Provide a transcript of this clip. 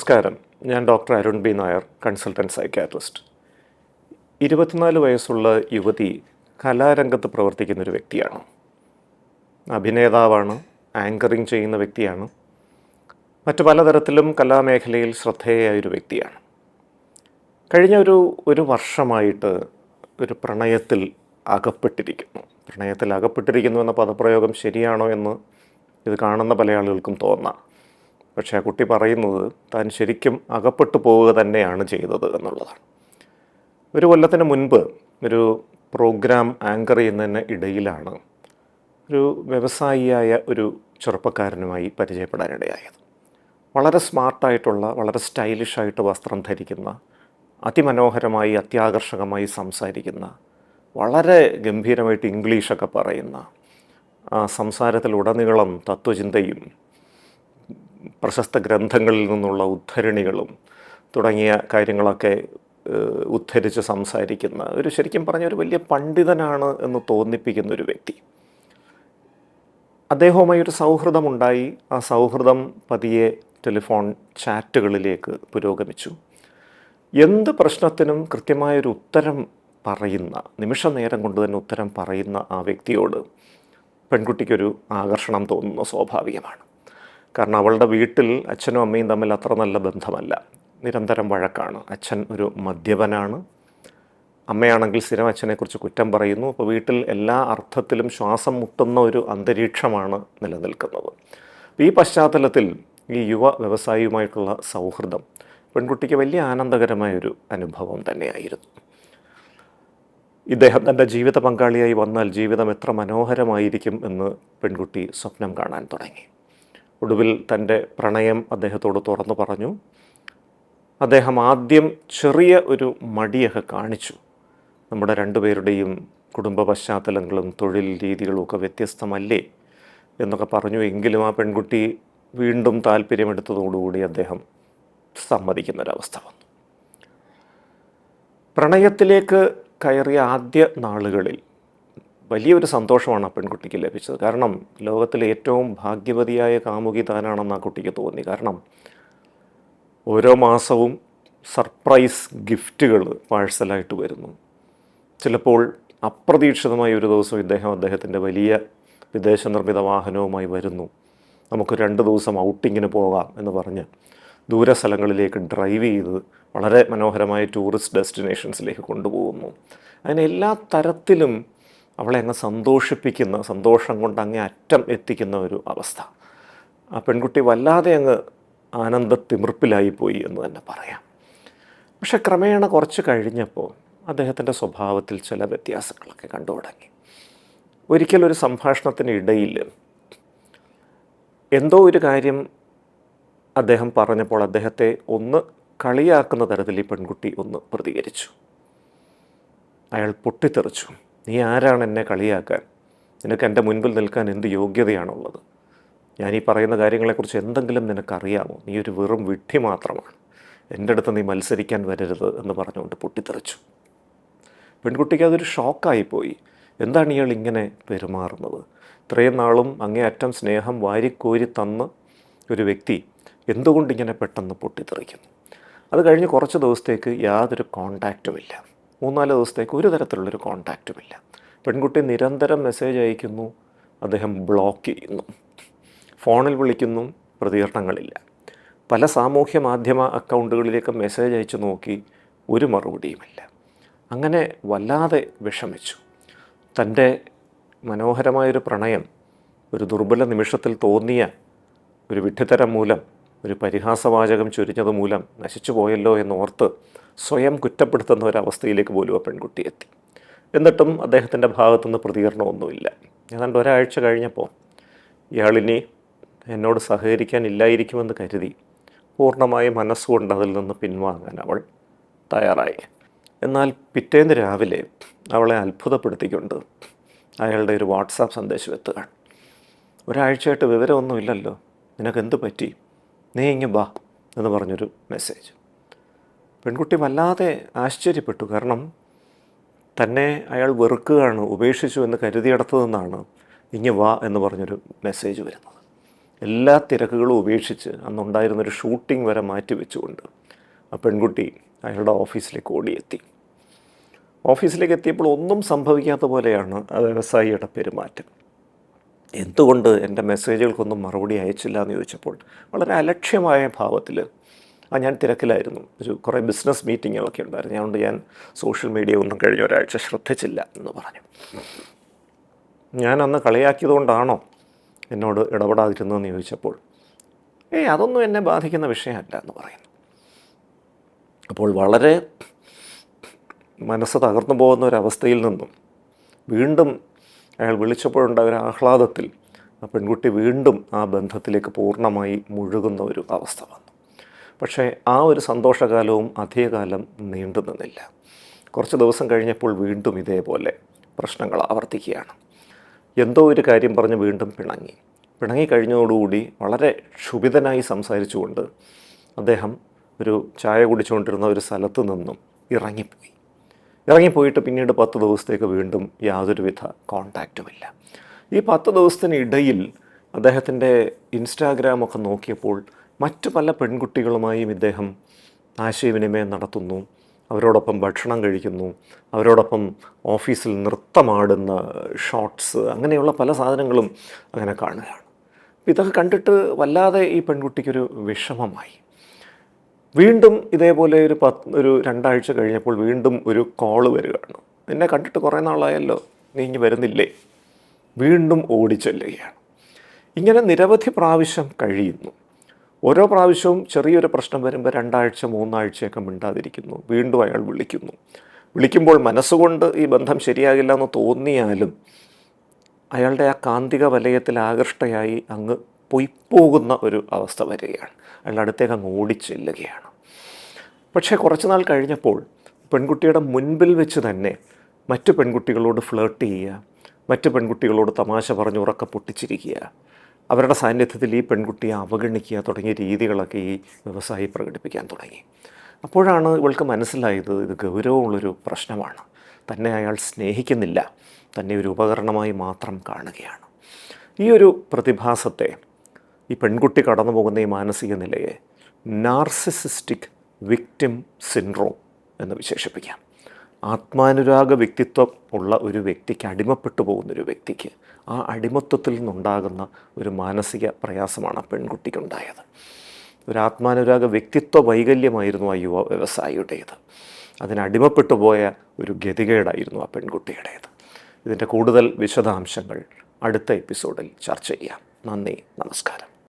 നമസ്കാരം. ഞാൻ doctor Arun B Nair, consultant psychiatrist. 24 വയസ്സുള്ള യുവതി കലാരംഗത്ത് പ്രവർത്തിക്കുന്നൊരു വ്യക്തിയാണ്. അഭിനേതാവാണ്, ആങ്കറിങ് ചെയ്യുന്ന വ്യക്തിയാണ്, മറ്റു പലതരത്തിലും കലാമേഖലയിൽ ശ്രദ്ധേയായൊരു വ്യക്തിയാണ്. കഴിഞ്ഞ ഒരു വർഷമായിട്ട് ഒരു പ്രണയത്തിൽ അകപ്പെട്ടിരിക്കുന്നു. എന്ന പദപ്രയോഗം ശരിയാണോ എന്ന് ഇത് കാണുന്ന പല ആളുകൾക്കും തോന്നാം. പക്ഷേ ആ കുട്ടി പറയുന്നത് താൻ ശരിക്കും അകപ്പെട്ടു പോവുക തന്നെയാണ് ചെയ്തത് എന്നുള്ളതാണ്. ഒരു കൊല്ലത്തിന് മുൻപ് ഒരു പ്രോഗ്രാം ആങ്കർ ചെയ്യുന്നതിന് ഇടയിലാണ് ഒരു വ്യവസായിയായ ഒരു ചെറുപ്പക്കാരനുമായി പരിചയപ്പെടാനിടയായത്. വളരെ സ്മാർട്ടായിട്ടുള്ള, വളരെ സ്റ്റൈലിഷായിട്ട് വസ്ത്രം ധരിക്കുന്ന, അതിമനോഹരമായി അത്യാകർഷകമായി സംസാരിക്കുന്ന, വളരെ ഗംഭീരമായിട്ട് ഇംഗ്ലീഷൊക്കെ പറയുന്ന, സംസാരത്തിലുടനീളം തത്വചിന്തയും പ്രശസ്ത ഗ്രന്ഥങ്ങളിൽ നിന്നുള്ള ഉദ്ധരണികളും തുടങ്ങിയ കാര്യങ്ങളൊക്കെ ഉദ്ധരിച്ച് സംസാരിക്കുന്ന ശരിക്കും പറഞ്ഞ ഒരു വലിയ പണ്ഡിതനാണ് എന്ന് തോന്നിപ്പിക്കുന്ന ഒരു വ്യക്തി. അദ്ദേഹവുമായി ഒരു സൗഹൃദമുണ്ടായി. ആ സൗഹൃദം പതിയെ ടെലിഫോൺ ചാറ്റുകളിലേക്ക് പുരോഗമിച്ചു. എന്ത് പ്രശ്നത്തിനും കൃത്യമായൊരു ഉത്തരം പറയുന്ന, നിമിഷ നേരം കൊണ്ട് തന്നെ ഉത്തരം പറയുന്ന ആ വ്യക്തിയോട് പെൺകുട്ടിക്കൊരു ആകർഷണം തോന്നുന്ന സ്വാഭാവികമാണ്. കാരണം അവളുടെ വീട്ടിൽ അച്ഛനും അമ്മയും തമ്മിൽ അത്ര നല്ല ബന്ധമല്ല. നിരന്തരം വഴക്കാണ്. അച്ഛൻ ഒരു മദ്യപനാണ്, അമ്മയാണെങ്കിൽ സ്ഥിരം അച്ഛനെക്കുറിച്ച് കുറ്റം പറയുന്നു. അപ്പോൾ വീട്ടിൽ എല്ലാ അർത്ഥത്തിലും ശ്വാസം മുട്ടുന്ന ഒരു അന്തരീക്ഷമാണ് നിലനിൽക്കുന്നത്. ഈ പശ്ചാത്തലത്തിൽ ഈ യുവ വ്യവസായിയുമായിട്ടുള്ള സൗഹൃദം പെൺകുട്ടിക്ക് വലിയ ആനന്ദകരമായൊരു അനുഭവം തന്നെയായിരുന്നു. ഇദ്ദേഹം തൻ്റെ ജീവിത പങ്കാളിയായി വന്നാൽ ജീവിതം എത്ര മനോഹരമായിരിക്കും എന്ന് പെൺകുട്ടി സ്വപ്നം കാണാൻ തുടങ്ങി. ഒടുവിൽ തൻ്റെ പ്രണയം അദ്ദേഹത്തോട് തുറന്നു പറഞ്ഞു. അദ്ദേഹം ആദ്യം ചെറിയ ഒരു മടിയൊക്കെ കാണിച്ചു. നമ്മുടെ രണ്ടുപേരുടെയും കുടുംബ പശ്ചാത്തലങ്ങളും തൊഴിൽ രീതികളും ഒക്കെ വ്യത്യസ്തമല്ലേ എന്നൊക്കെ പറഞ്ഞു. എങ്കിലും ആ പെൺകുട്ടി വീണ്ടും താല്പര്യമെടുത്തതോടുകൂടി അദ്ദേഹം സമ്മതിക്കുന്നൊരവസ്ഥ വന്നു. പ്രണയത്തിലേക്ക് കയറിയ ആദ്യ നാളുകളിൽ വലിയൊരു സന്തോഷമാണ് ആ പെൺകുട്ടിക്ക് ലഭിച്ചത്. കാരണം ലോകത്തിലെ ഏറ്റവും ഭാഗ്യവതിയായ കാമുകി താനാണെന്ന് ആ കുട്ടിക്ക് തോന്നി. കാരണം ഓരോ മാസവും സർപ്രൈസ് ഗിഫ്റ്റുകൾ പാഴ്സലായിട്ട് വരുന്നു. ചിലപ്പോൾ അപ്രതീക്ഷിതമായ ഒരു ദിവസം അദ്ദേഹത്തിൻ്റെ വലിയ വിദേശ നിർമ്മിത വാഹനവുമായി വരുന്നു. നമുക്ക് 2 ദിവസം ഔട്ടിങ്ങിന് പോകാം എന്ന് പറഞ്ഞ് ദൂര സ്ഥലങ്ങളിലേക്ക് ഡ്രൈവ് ചെയ്ത് വളരെ മനോഹരമായ ടൂറിസ്റ്റ് ഡെസ്റ്റിനേഷൻസിലേക്ക് കൊണ്ടുപോകുന്നു. അങ്ങനെ എല്ലാ തരത്തിലും അവളെ അങ്ങ് സന്തോഷിപ്പിക്കുന്ന, സന്തോഷം കൊണ്ട് അങ്ങേ അറ്റം എത്തിക്കുന്ന ഒരു അവസ്ഥ. ആ പെൺകുട്ടി വല്ലാതെ അങ്ങ് ആനന്ദത്തിമിർപ്പിലായിപ്പോയി എന്ന് തന്നെ പറയാം. പക്ഷെ ക്രമേണ കുറച്ച് കഴിഞ്ഞപ്പോൾ അദ്ദേഹത്തിൻ്റെ സ്വഭാവത്തിൽ ചില വ്യത്യാസങ്ങളൊക്കെ കണ്ടു തുടങ്ങി. ഒരിക്കലൊരു സംഭാഷണത്തിനിടയിൽ എന്തോ ഒരു കാര്യം അദ്ദേഹം പറഞ്ഞപ്പോൾ അദ്ദേഹത്തെ ഒന്ന് കളിയാക്കുന്ന തരത്തിൽ ഈ പെൺകുട്ടി ഒന്ന് പ്രതികരിച്ചു. അയാൾ പൊട്ടിത്തെറിച്ചു. നീ ആരാണ് എന്നെ കളിയാക്കാൻ? നിനക്ക് എൻ്റെ മുൻപിൽ നിൽക്കാൻ എന്ത് യോഗ്യതയാണുള്ളത്? ഞാനീ പറയുന്ന കാര്യങ്ങളെക്കുറിച്ച് എന്തെങ്കിലും നിനക്കറിയാമോ? നീ ഒരു വെറും വിഡ്ഢി മാത്രമാണ്. എൻ്റെ അടുത്ത് നീ മത്സരിക്കാൻ വരരുത് എന്ന് പറഞ്ഞുകൊണ്ട് പൊട്ടിത്തെറിച്ചു. പെൺകുട്ടിക്ക് അതൊരു ഷോക്കായിപ്പോയി. എന്താണ് ഇയാൾ ഇങ്ങനെ പെരുമാറുന്നത്? ഇത്രയും നാളും അങ്ങേയറ്റം സ്നേഹം വാരിക്കോരി തന്ന് ഒരു വ്യക്തി എന്തുകൊണ്ടിങ്ങനെ പെട്ടെന്ന് പൊട്ടിത്തെറിക്കുന്നു? അത് കഴിഞ്ഞ് കുറച്ച് ദിവസത്തേക്ക് യാതൊരു കോണ്ടാക്റ്റുമില്ല. 3-4 ദിവസത്തേക്ക് ഒരു തരത്തിലുള്ളൊരു കോണ്ടാക്റ്റുമില്ല. പെൺകുട്ടി നിരന്തരം മെസ്സേജ് അയക്കുന്നു, അദ്ദേഹം ബ്ലോക്ക് ചെയ്യുന്നു. ഫോണിൽ വിളിക്കുന്നു, പ്രതികരണങ്ങളില്ല. പല സാമൂഹ്യ മാധ്യമ അക്കൗണ്ടുകളിലേക്ക് മെസ്സേജ് അയച്ചു നോക്കി, ഒരു മറുപടിയുമില്ല. അങ്ങനെ വല്ലാതെ വിഷമിച്ചു. തൻ്റെ മനോഹരമായൊരു പ്രണയം ഒരു ദുർബല നിമിഷത്തിൽ തോന്നിയ ഒരു വിഡ്ഢിത്തരം മൂലം, ഒരു പരിഹാസവാചകം ചൊരിഞ്ഞത് മൂലം നശിച്ചു പോയല്ലോ എന്നോർത്ത് സ്വയം കുറ്റപ്പെടുത്തുന്ന ഒരവസ്ഥയിലേക്ക് പോലും ആ പെൺകുട്ടി എത്തി. എന്നിട്ടും അദ്ദേഹത്തിൻ്റെ ഭാഗത്തുനിന്ന് പ്രതികരണമൊന്നുമില്ല. ഏതാണ്ട് ഒരാഴ്ച കഴിഞ്ഞപ്പോൾ ഇയാളിനി എന്നോട് സഹകരിക്കാനില്ലായിരിക്കുമെന്ന് കരുതി പൂർണ്ണമായി മനസ്സുകൊണ്ട് അതിൽ നിന്ന് പിൻവാങ്ങാൻ അവൾ തയ്യാറായി. എന്നാൽ പിറ്റേന്ന് രാവിലെ അവളെ അത്ഭുതപ്പെടുത്തിക്കൊണ്ട് അയാളുടെ ഒരു വാട്സാപ്പ് സന്ദേശം എത്തുകയാണ്. ഒരാഴ്ചയായിട്ട് വിവരമൊന്നുമില്ലല്ലോ, നിനക്കെന്ത് പറ്റി? നീ ഇങ്ങ് വാ എന്ന് പറഞ്ഞൊരു മെസ്സേജ്. പെൺകുട്ടി വല്ലാതെ ആശ്ചര്യപ്പെട്ടു. കാരണം തന്നെ അയാൾ വെറുക്കുകയാണ്, ഉപേക്ഷിച്ചു എന്ന് കരുതിയിടത്തു നിന്നാണ് ഇങ്ങ് വാ എന്ന് പറഞ്ഞൊരു മെസ്സേജ് വരുന്നത്. എല്ലാ തിരക്കുകളും ഉപേക്ഷിച്ച് അന്നുണ്ടായിരുന്നൊരു ഷൂട്ടിംഗ് വരെ മാറ്റി വെച്ചുകൊണ്ട് ആ പെൺകുട്ടി അയാളുടെ ഓഫീസിലേക്ക് ഓടിയെത്തി. ഓഫീസിലേക്ക് എത്തിയപ്പോൾ ഒന്നും സംഭവിക്കാത്ത പോലെയാണ് ആ വ്യവസായിയുടെ പെരുമാറ്റം. എന്തുകൊണ്ട് എൻ്റെ മെസ്സേജുകൾക്കൊന്നും മറുപടി അയച്ചില്ല എന്ന് ചോദിച്ചപ്പോൾ വളരെ അലക്ഷ്യമായ ഭാവത്തിൽ ഞാൻ തിരക്കിലായിരുന്നു, കുറേ ബിസിനസ് മീറ്റിങ്ങുകളൊക്കെ ഉണ്ടായിരുന്നു, അതുകൊണ്ട് ഞാൻ സോഷ്യൽ മീഡിയ ഒന്നും കഴിഞ്ഞ ഒരാഴ്ച ശ്രദ്ധിച്ചില്ല എന്ന് പറഞ്ഞു. ഞാൻ അന്ന് കളിയാക്കിയതുകൊണ്ടാണോ എന്നോട് ഇടപെടാതിരുന്നതെന്ന് ചോദിച്ചപ്പോൾ അതൊന്നും എന്നെ ബാധിക്കുന്ന വിഷയമല്ല എന്ന് പറയുന്നു. അപ്പോൾ വളരെ മനസ്സ് തകർന്നു പോകുന്ന ഒരവസ്ഥയിൽ നിന്നും വീണ്ടും അയാൾ വിളിച്ചപ്പോഴുണ്ടായ ഒരു ആഹ്ലാദത്തിൽ ആ പെൺകുട്ടി വീണ്ടും ആ ബന്ധത്തിലേക്ക് പൂർണ്ണമായി മുഴുകുന്ന ഒരു അവസ്ഥ വന്നു. പക്ഷേ ആ ഒരു സന്തോഷകാലവും അധികകാലം നീണ്ടു നിന്നില്ല. കുറച്ച് ദിവസം കഴിഞ്ഞപ്പോൾ വീണ്ടും ഇതേപോലെ പ്രശ്നങ്ങൾ ആവർത്തിക്കുകയാണ്. എന്തോ ഒരു കാര്യം പറഞ്ഞ് വീണ്ടും പിണങ്ങി കഴിഞ്ഞതോടുകൂടി വളരെ ക്ഷുഭിതനായി സംസാരിച്ചുകൊണ്ട് അദ്ദേഹം ഒരു ചായ കുടിച്ചുകൊണ്ടിരുന്ന ഒരു സ്ഥലത്ത് നിന്നും ഇറങ്ങിപ്പോയിട്ട് പിന്നീട് 10 ദിവസത്തേക്ക് വീണ്ടും യാതൊരുവിധ കോണ്ടാക്റ്റുമില്ല. ഈ 10 ദിവസത്തിനിടയിൽ അദ്ദേഹത്തിൻ്റെ ഇൻസ്റ്റാഗ്രാമൊക്കെ നോക്കിയപ്പോൾ മറ്റു പല പെൺകുട്ടികളുമായും ഇദ്ദേഹം ആശയവിനിമയം നടത്തുന്നു, അവരോടൊപ്പം ഭക്ഷണം കഴിക്കുന്നു, അവരോടൊപ്പം ഓഫീസിൽ നൃത്തമാടുന്ന ഷോട്ട്സ്, അങ്ങനെയുള്ള പല സാധനങ്ങളും അങ്ങനെ കാണുകയാണ്. ഇതൊക്കെ കണ്ടിട്ട് വല്ലാതെ ഈ പെൺകുട്ടിക്കൊരു വിഷമമായി. വീണ്ടും ഇതേപോലെ ഒരു 2 ആഴ്ച കഴിഞ്ഞപ്പോൾ വീണ്ടും ഒരു കോള് വരികയാണ്. നിന്നെ കണ്ടിട്ട് കുറേ നാളായല്ലോ, നീ ഇനി വരുന്നില്ലേ? വീണ്ടും ഓടിച്ചെല്ലുകയാണ്. ഇങ്ങനെ നിരവധി പ്രാവശ്യം കഴിയുന്നു. ഓരോ പ്രാവശ്യവും ചെറിയൊരു പ്രശ്നം വരുമ്പോൾ 2 ആഴ്ച 3 ആഴ്ചയൊക്കെ മിണ്ടാതിരിക്കുന്നു. വീണ്ടും അയാൾ വിളിക്കുമ്പോൾ മനസ്സുകൊണ്ട് ഈ ബന്ധം ശരിയാകില്ല എന്ന് തോന്നിയാലും അയാളുടെ ആ കാന്തിക വലയത്തിൽ ആകൃഷ്ടയായി അങ്ങ് പൊയ്പോകുന്ന ഒരു അവസ്ഥ വരികയാണ്. അയാളുടെ അടുത്തേക്ക് അങ്ങ് ഓടിച്ചെല്ലുകയാണ്. പക്ഷേ കുറച്ച് നാൾ കഴിഞ്ഞപ്പോൾ പെൺകുട്ടിയുടെ മുൻപിൽ വെച്ച് തന്നെ മറ്റു പെൺകുട്ടികളോട് ഫ്ലേർട്ട് ചെയ്യുക, മറ്റു പെൺകുട്ടികളോട് തമാശ പറഞ്ഞ് ഉറക്കെ പൊട്ടിച്ചിരിക്കുക, അവരുടെ സാന്നിധ്യത്തിൽ ഈ പെൺകുട്ടിയെ അവഗണിക്കുക തുടങ്ങിയ രീതികളൊക്കെ ഈ വ്യവസായി പ്രകടിപ്പിക്കാൻ തുടങ്ങി. അപ്പോഴാണ് ഇവൾക്ക് മനസ്സിലായത് ഇത് ഗൗരവമുള്ളൊരു പ്രശ്നമാണ്. തന്നെ അയാൾ സ്നേഹിക്കുന്നില്ല, തന്നെ ഒരു ഉപകരണമായി മാത്രം കാണുകയാണ്. ഈ ഒരു പ്രതിഭാസത്തെ, ഈ പെൺകുട്ടി കടന്നു പോകുന്ന ഈ മാനസിക നിലയെ നാർസിസിസ്റ്റിക് വിക്ടിം സിൻഡ്രോം എന്ന് വിശേഷിപ്പിക്കാം. ആത്മാനുരാഗ വ്യക്തിത്വം ഉള്ള ഒരു വ്യക്തിക്ക്, അടിമപ്പെട്ടു പോകുന്നൊരു വ്യക്തിക്ക് ആ അടിമത്വത്തിൽ നിന്നുണ്ടാകുന്ന ഒരു മാനസിക പ്രയാസമാണ് ആ പെൺകുട്ടിക്കുണ്ടായത്. ഒരു ആത്മാനുരാഗ വ്യക്തിത്വ വൈകല്യമായിരുന്നു ആ യുവ വ്യവസായിയുടേത്. അതിനടിമപ്പെട്ടു പോയ ഒരു ഗതികേടായിരുന്നു ആ പെൺകുട്ടിയുടേത്. ഇതിൻ്റെ കൂടുതൽ വിശദാംശങ്ങൾ അടുത്ത എപ്പിസോഡിൽ ചർച്ച ചെയ്യാം. നന്ദി, നമസ്കാരം.